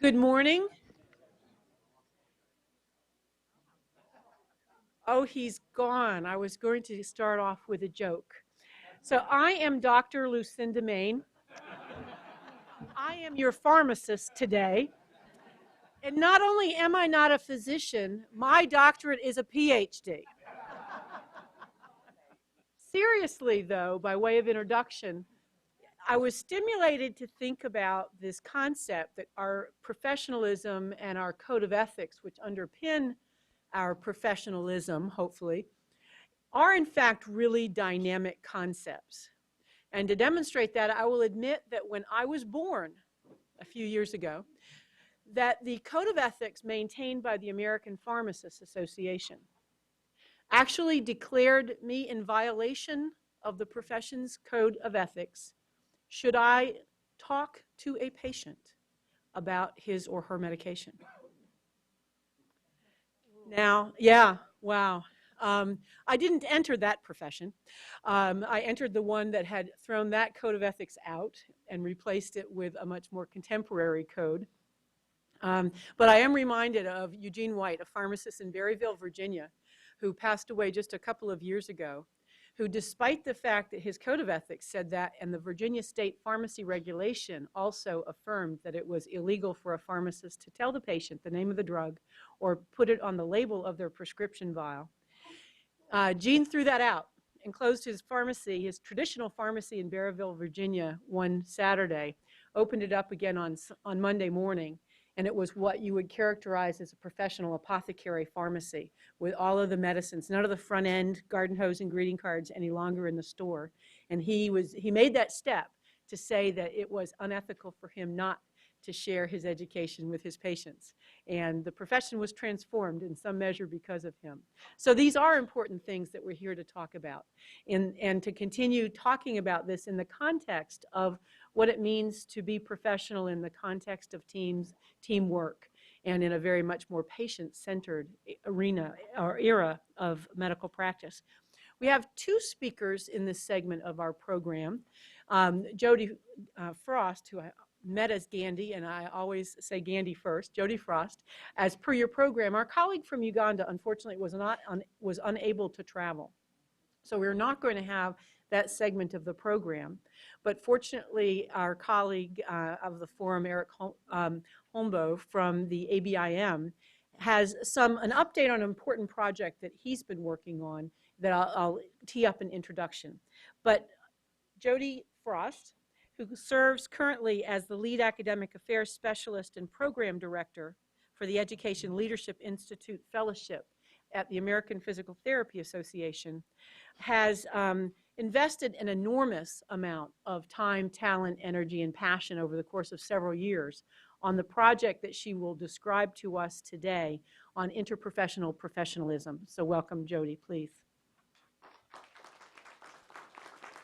Good morning. Oh, he's gone. I was going to start off with a joke. So I am Dr. Lucinda Maine. I am your pharmacist today. And not only am I not a physician, my doctorate is a PhD. Seriously, though, by way of introduction, I was stimulated to think about this concept that our professionalism and our code of ethics, which underpin our professionalism, hopefully, are in fact really dynamic concepts. And to demonstrate that, I will admit that when I was born a few years ago, that the code of ethics maintained by the American Pharmacists Association actually declared me in violation of the profession's code of ethics should I talk to a patient about his or her medication. Now, yeah, wow. I didn't enter that profession. I entered the one that had thrown that code of ethics out and replaced it with a much more contemporary code. But I am reminded of Eugene White, a pharmacist in Berryville, Virginia, who passed away just a couple of years ago, who, despite the fact that his code of ethics said that, and the Virginia state pharmacy regulation also affirmed that it was illegal for a pharmacist to tell the patient the name of the drug or put it on the label of their prescription vial, Gene threw that out and closed his pharmacy, his traditional pharmacy in Berryville, Virginia, one Saturday, opened it up again on Monday morning, and it was what you would characterize as a professional apothecary pharmacy with all of the medicines, none of the front end garden hose and greeting cards any longer in the store. And he made that step to say that it was unethical for him not to share his education with his patients. And the profession was transformed in some measure because of him. So these are important things that we're here to talk about, and to continue talking about this in the context of what it means to be professional in the context of teamwork, and in a very much more patient-centered arena or era of medical practice. We have two speakers in this segment of our program. Jody Frost, who I met as Gandhi, and I always say Gandhi first, Jody Frost. As per your program, our colleague from Uganda, unfortunately, was unable to travel. So we're not going to have that segment of the program. But fortunately, our colleague of the forum, Eric Holmbo from the ABIM, has an update on an important project that he's been working on that I'll tee up an introduction. But Jody Frost, who serves currently as the lead academic affairs specialist and program director for the Education Leadership Institute Fellowship at the American Physical Therapy Association, has invested an enormous amount of time, talent, energy, and passion over the course of several years on the project that she will describe to us today on interprofessional professionalism. So welcome, Jody, please.